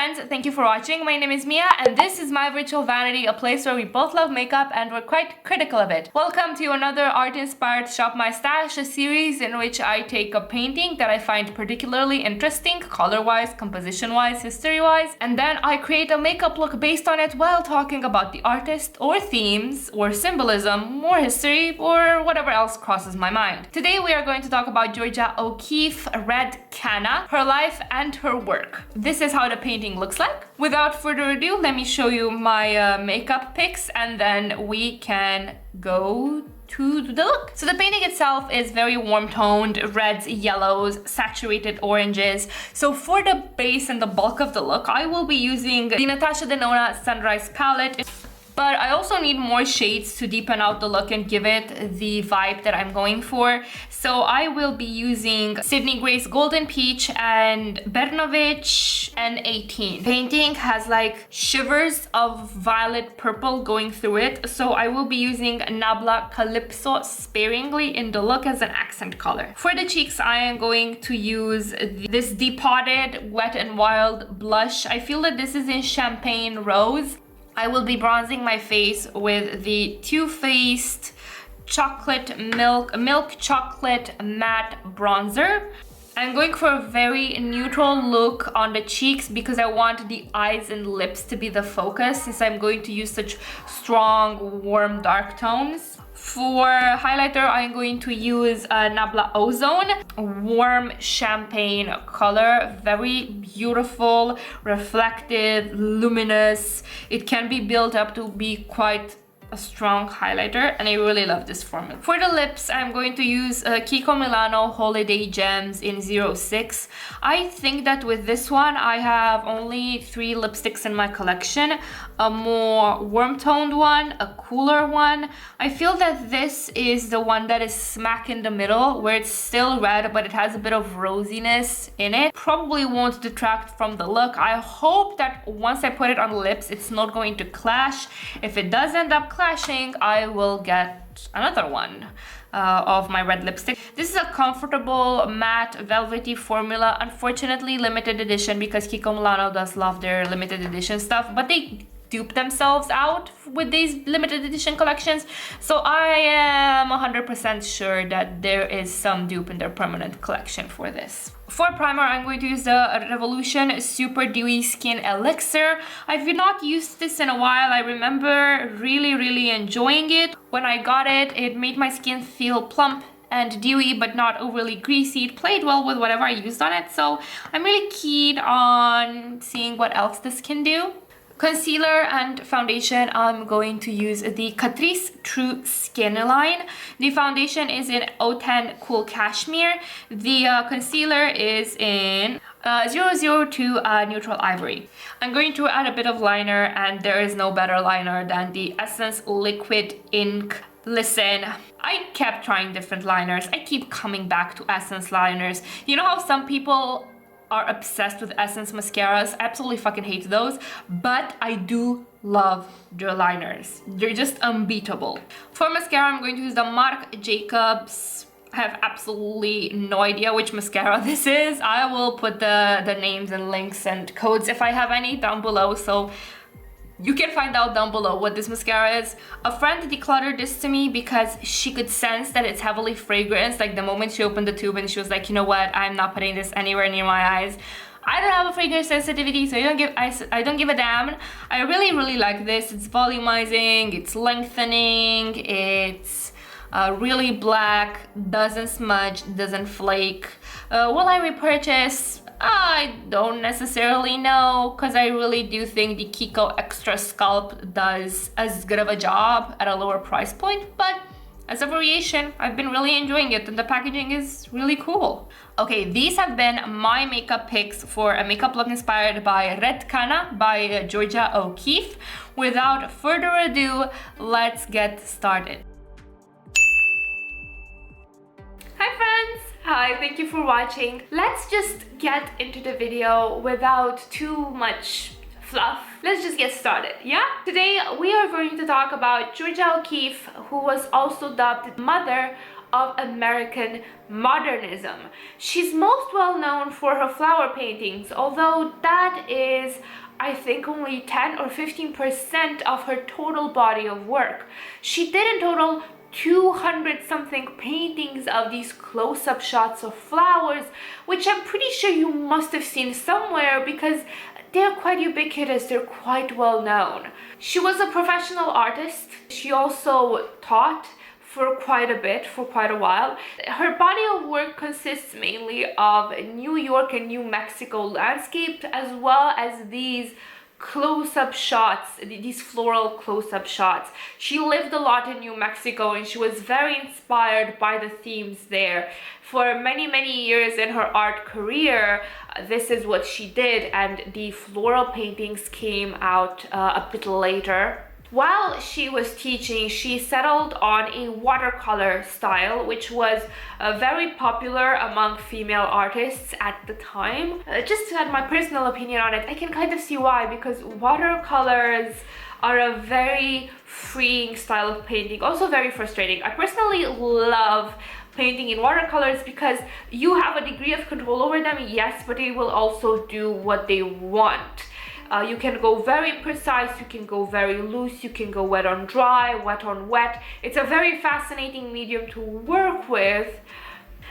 friends, thank you for watching. My name is Mia and this is my virtual vanity, a place where we both love makeup and we're quite critical of it. Welcome to another art-inspired Shop My Stash, a series in which I take a painting that I find particularly interesting, color-wise, composition-wise, history-wise, and then I create a makeup look based on it while talking about the artist or themes or symbolism or history or whatever else crosses my mind. Today we are going to talk about Georgia O'Keeffe Red Canna, her life and her work. This is how the painting looks like. Without further ado, let me show you my makeup picks and then we can go to the look. So the painting itself is very warm toned, reds, yellows, saturated oranges. So for the base and the bulk of the look, I will be using the Natasha Denona Sunrise palette. But I also need more shades to deepen out the look and give it the vibe that I'm going for. So I will be using Sydney Grace Golden Peach and Bernovich N18. Painting has like shivers of violet purple going through it. So I will be using Nabla Calypso sparingly in the look as an accent color. For the cheeks, I am going to use this Depotted Wet n Wild blush. I feel that this is in Champagne Rose. I will be bronzing my face with the Too Faced milk chocolate matte bronzer. I'm going for a very neutral look on the cheeks because I want the eyes and lips to be the focus since I'm going to use such strong, warm, dark tones. For highlighter, I'm going to use Nabla Ozone, warm champagne color, very beautiful, reflective, luminous. It can be built up to be quite a strong highlighter and I really love this formula. For the lips, I'm going to use Kiko Holiday Gems in 06. I think that with this one, I have only 3 lipsticks in my collection. A more warm toned one, a cooler one. I feel that this is the one that is smack in the middle where it's still red but it has a bit of rosiness in it. Probably won't detract from the look. I hope that once I put it on the lips, it's not going to clash. If it does end up clashing, I will get another one of my red lipstick. This is a comfortable matte velvety formula, unfortunately limited edition because Kiko Milano does love their limited edition stuff, but they dupe themselves out with these limited edition collections, so I am 100% sure that there is some dupe in their permanent collection for this. For primer, I'm going to use the Revolution Super Dewy Skin Elixir. I've not used this in a while. I remember really enjoying it. When I got it, it made my skin feel plump and dewy but not overly greasy. It played well with whatever I used on it, so I'm really keen on seeing what else this can do. Concealer and foundation, I'm going to use the Catrice True Skin line. The foundation is in 010 Cool Cashmere. The concealer is in 002 Neutral Ivory. I'm going to add a bit of liner and there is no better liner than the Essence Liquid Ink. Listen, I kept trying different liners. I keep coming back to Essence liners. You know how some people are obsessed with Essence mascaras? I absolutely fucking hate those, but I do love their liners. They're just unbeatable. For mascara, I'm going to use the Marc Jacobs. I have absolutely no idea which mascara this is. I will put the names and links and codes if I have any down below, so you can find out down below what this mascara is. A friend decluttered this to me because she could sense that it's heavily fragranced. Like the moment she opened the tube and she was like, you know what, I'm not putting this anywhere near my eyes. I don't have a fragrance sensitivity, so I don't give a damn. I really like this. It's volumizing, it's lengthening, it's really black, doesn't smudge, doesn't flake. Will I repurchase? I don't necessarily know, because I really do think the Kiko Extra Sculpt does as good of a job at a lower price point, but as a variation, I've been really enjoying it and the packaging is really cool. Okay, these have been my makeup picks for a makeup look inspired by Red Canna by Georgia O'Keeffe. Without further ado, let's get started. Hi friends! Hi, thank you for watching. Let's just get into the video without too much fluff. Let's just get started, yeah? Today we are going to talk about Georgia O'Keeffe, who was also dubbed mother of American modernism. She's most well known for her flower paintings, although that is, I think, only 10 or 15% of her total body of work. She did in total 200 something paintings of these close-up shots of flowers, which I'm pretty sure you must have seen somewhere because they're quite ubiquitous, they're quite well known. She was a professional artist. She also taught for quite a while. Her body of work consists mainly of New York and New Mexico landscape, as well as these close-up shots, these floral close-up shots. She lived a lot in New Mexico and she was very inspired by the themes there. For many years in her art career, this is what she did, and the floral paintings came out a bit later. While she was teaching, she settled on a watercolor style, which was very popular among female artists at the time. Just to add my personal opinion on it, I can kind of see why, because watercolors are a very freeing style of painting, also very frustrating. I personally love painting in watercolors because you have a degree of control over them, yes, but they will also do what they want. You can go very precise, you can go very loose, you can go wet on dry, wet on wet. It's a very fascinating medium to work with,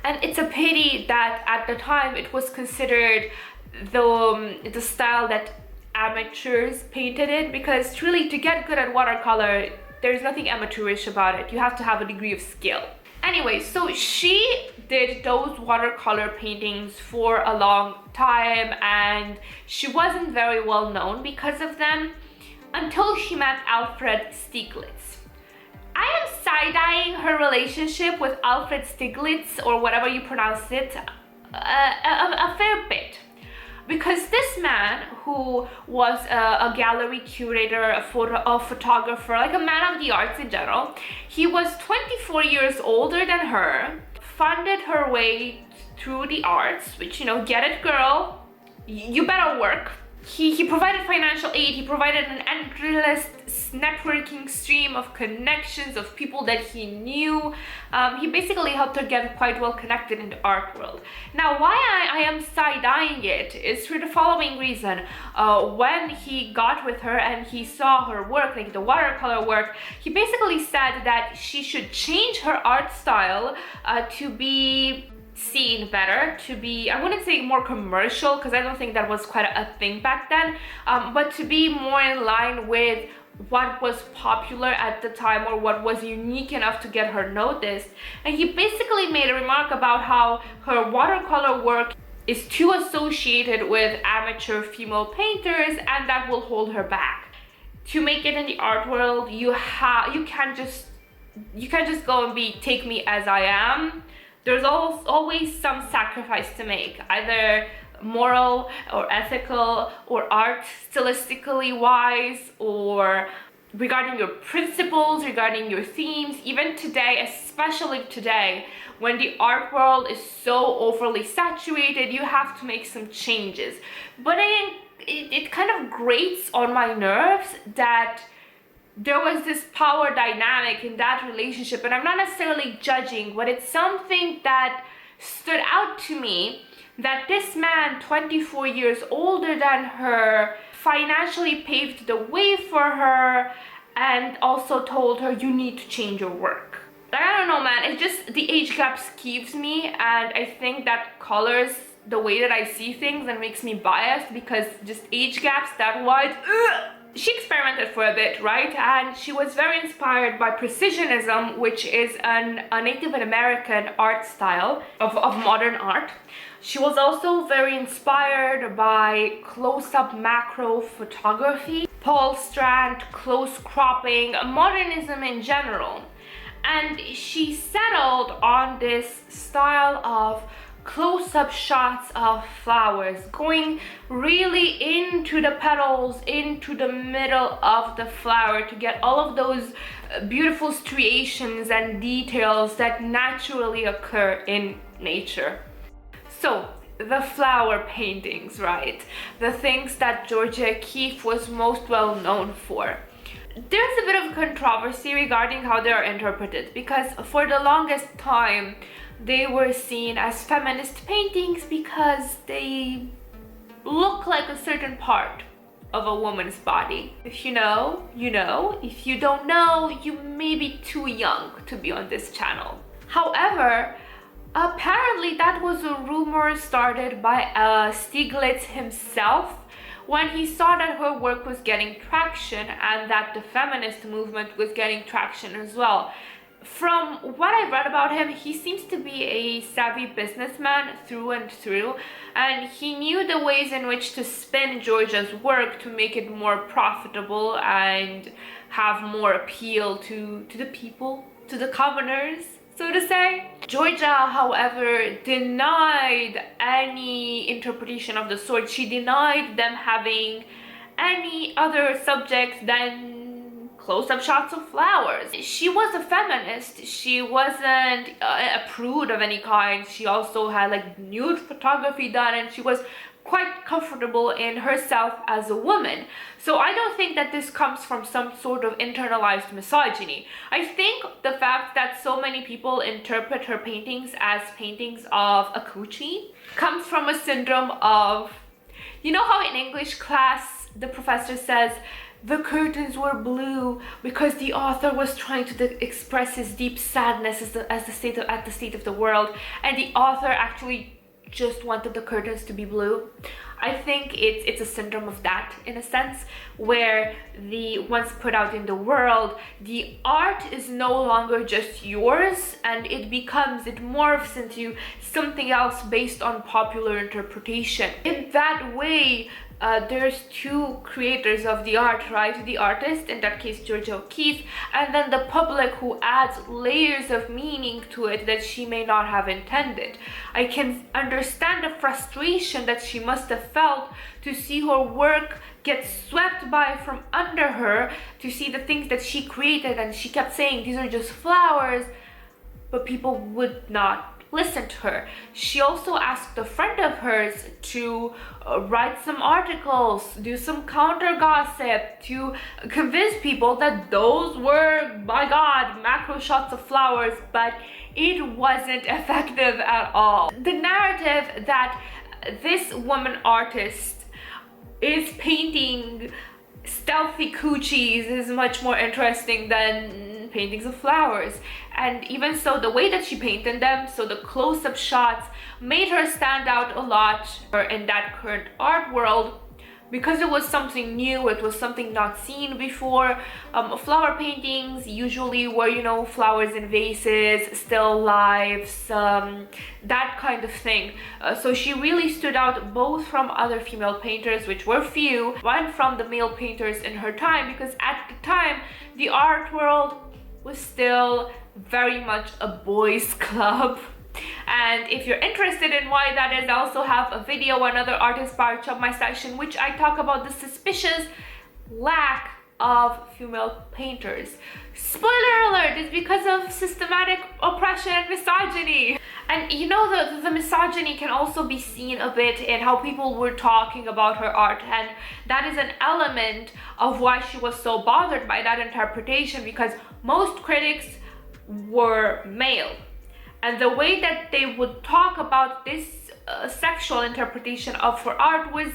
and it's a pity that at the time it was considered the style that amateurs painted in, because truly to get good at watercolor, there's nothing amateurish about it. You have to have a degree of skill. Anyway, so she did those watercolor paintings for a long time, and she wasn't very well known because of them until she met Alfred Stieglitz. I am side-eyeing her relationship with Alfred Stieglitz, or whatever you pronounce it, a fair bit. Because this man, who was a gallery curator, a photographer, like a man of the arts in general, he was 24 years older than her, funded her way through the arts, which, you know, get it, girl, you better work. He provided financial aid, he provided an endless networking stream of connections of people that he knew. He basically helped her get quite well connected in the art world. Now, why I am side-eyeing it is for the following reason. When he got with her and he saw her work, like the watercolor work, he basically said that she should change her art style to be seen better, to be, I wouldn't say more commercial, because I don't think that was quite a thing back then, but to be more in line with what was popular at the time, or what was unique enough to get her noticed. And he basically made a remark about how her watercolor work is too associated with amateur female painters, and that will hold her back. To make it in the art world, you can't just go and be take me as I am. There's always some sacrifice to make, either moral or ethical or art stylistically wise, or regarding your principles, regarding your themes. Even today, especially today, when the art world is so overly saturated, you have to make some changes. But it kind of grates on my nerves that there was this power dynamic in that relationship, and I'm not necessarily judging, but it's something that stood out to me, that this man, 24 years older than her, financially paved the way for her and also told her, you need to change your work. Like, I don't know, man, it's just the age gap skeeves me, and I think that colors the way that I see things and makes me biased, because just age gaps that wide, ugh. She experimented for a bit, right? And she was very inspired by Precisionism, which is a Native American art style of modern art. She was also very inspired by close-up macro photography, Paul Strand, close cropping, modernism in general. And she settled on this style of close-up shots of flowers, going really into the petals, into the middle of the flower, to get all of those beautiful striations and details that naturally occur in nature. So, the flower paintings, right? The things that Georgia O'Keeffe was most well known for. there's a bit of controversy regarding how they are interpreted, because for the longest time they were seen as feminist paintings because they look like a certain part of a woman's body. If you know, you know. If you don't know, you may be too young to be on this channel. However, apparently that was a rumor started by Stieglitz himself when he saw that her work was getting traction and that the feminist movement was getting traction as well. From what I read about him, he seems to be a savvy businessman through and through, and he knew the ways in which to spin Georgia's work to make it more profitable and have more appeal to the people, to the commoners, so to say. Georgia, however, denied any interpretation of the sort. She denied them having any other subject than close-up shots of flowers. She was a feminist. She wasn't a prude of any kind. She also had like nude photography done, and she was quite comfortable in herself as a woman. So I don't think that this comes from some sort of internalized misogyny. I think the fact that so many people interpret her paintings as paintings of a coochie comes from a syndrome of, you know how in English class the professor says the curtains were blue because the author was trying to express his deep sadness at the state of the world, and the author actually just wanted the curtains to be blue. I think it's a syndrome of that, in a sense, where once put out in the world, the art is no longer just yours, and it morphs into something else based on popular interpretation. In that way, there's two creators of the art, right? The artist, in that case Georgia O'Keeffe, and then the public who adds layers of meaning to it that she may not have intended. I can understand the frustration that she must have felt to see her work get swept by from under her, to see the things that she created, and she kept saying these are just flowers, but people would not listen to her. She also asked a friend of hers to write some articles, do some counter gossip, to convince people that those were, by God, macro shots of flowers, but it wasn't effective at all. The narrative that this woman artist is painting stealthy coochies is much more interesting than paintings of flowers. And even so, the way that she painted them, so the close-up shots, made her stand out a lot in that current art world, because it was something new, it was something not seen before. Flower paintings usually were, you know, flowers in vases, still lifes, that kind of thing. So she really stood out both from other female painters, which were few, and from the male painters in her time, because at the time, the art world was still very much a boys' club. And if you're interested in why that is, I also have a video on another art-inspired shop my section, which I talk about the suspicious lack of female painters. Spoiler alert, it's because of systematic oppression and misogyny. And you know, the misogyny can also be seen a bit in how people were talking about her art, and that is an element of why she was so bothered by that interpretation, because most critics were male. And the way that they would talk about this sexual interpretation of her art was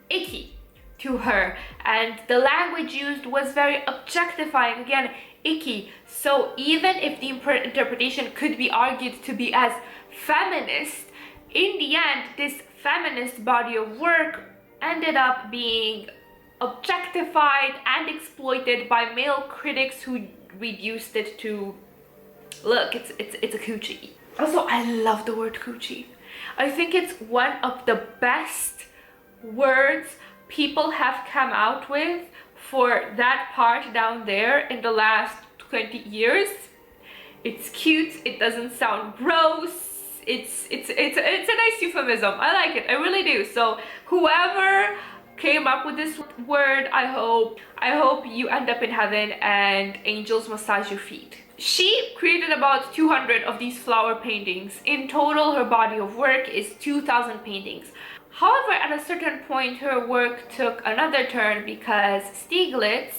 icky to her. And the language used was very objectifying, again, icky. So even if the interpretation could be argued to be as feminist, in the end, this feminist body of work ended up being objectified and exploited by male critics who reduced it to, look, it's a coochie. Also, I love the word coochie. I think it's one of the best words people have come out with for that part down there in the last 20 years. It's cute, it doesn't sound gross, it's a nice euphemism. I like it, I really do. So whoever came up with this word, I hope you end up in heaven and angels massage your feet. She created about 200 of these flower paintings. In total, her body of work is 2,000 paintings. However, at a certain point, her work took another turn because Stieglitz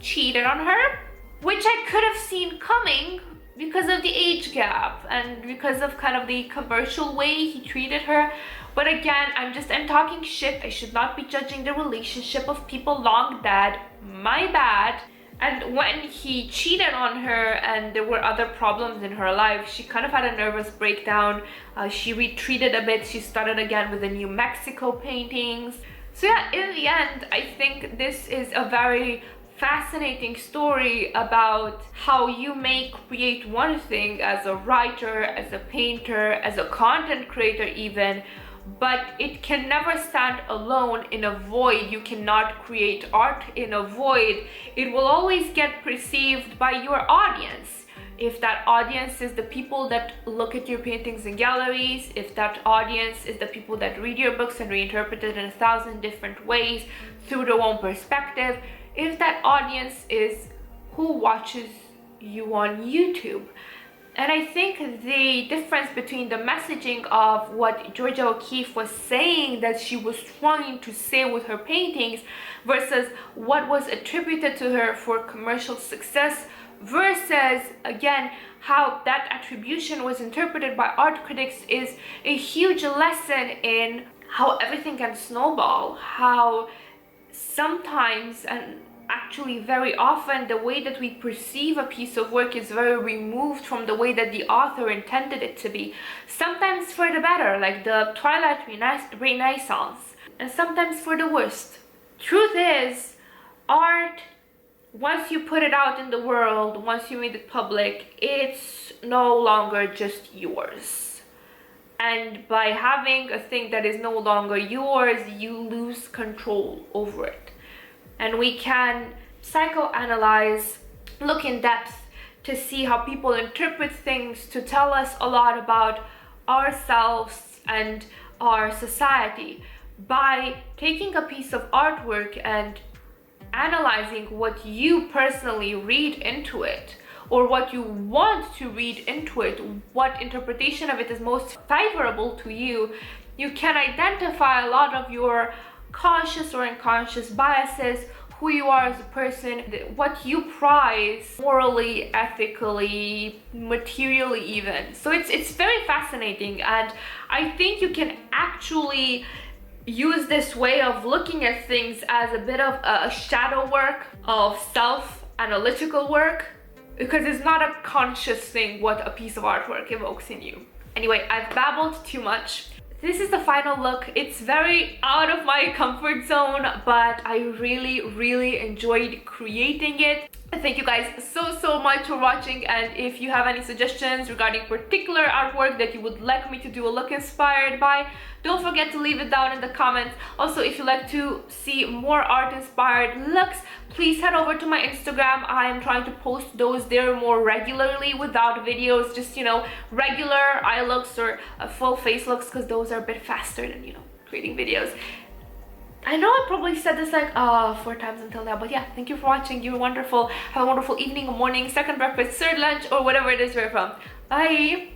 cheated on her, which I could have seen coming because of the age gap and because of kind of the commercial way he treated her. But again, I'm talking shit. I should not be judging the relationship of people long dead. My bad. And when he cheated on her and there were other problems in her life, she kind of had a nervous breakdown. She retreated a bit. She started again with the New Mexico paintings. So yeah, in the end, I think this is a very fascinating story about how you may create one thing as a writer, as a painter, as a content creator even, but it can never stand alone in a void. You cannot create art in a void. It will always get perceived by your audience. If that audience is the people that look at your paintings in galleries, if that audience is the people that read your books and reinterpret it in 1,000 different ways through their own perspective, if that audience is who watches you on YouTube. And I think the difference between the messaging of what Georgia O'Keeffe was saying that she was trying to say with her paintings versus what was attributed to her for commercial success versus, again, how that attribution was interpreted by art critics is a huge lesson in how everything can snowball, how sometimes, and actually very often, the way that we perceive a piece of work is very removed from the way that the author intended it to be. Sometimes for the better, like the Twilight Renaissance, and sometimes for the worst. Truth is, art, once you put it out in the world, once you made it public, it's no longer just yours. And by having a thing that is no longer yours, you lose control over it. And we can psychoanalyze, look in depth to see how people interpret things, to tell us a lot about ourselves and our society by taking a piece of artwork and analyzing what you personally read into it, or what you want to read into it, what interpretation of it is most favorable to you. You can identify a lot of your conscious or unconscious biases, who you are as a person, what you prize morally, ethically, materially even. So it's very fascinating, and I think you can actually use this way of looking at things as a bit of a shadow work of self-analytical work, because it's not a conscious thing what a piece of artwork evokes in you. Anyway, I've babbled too much. This is the final look. It's very out of my comfort zone, but I really enjoyed creating it. Thank you guys so much for watching, and if you have any suggestions regarding particular artwork that you would like me to do a look inspired by, don't forget to leave it down in the comments. Also, if you'd like to see more art inspired looks, please head over to my Instagram. I am trying to post those there more regularly without videos, just, you know, regular eye looks or full face looks, because those are a bit faster than, you know, creating videos. I know I probably said this like 4 times until now, but yeah, thank you for watching. You're wonderful. Have a wonderful evening, morning, second breakfast, third lunch, or whatever it is you're from. Bye!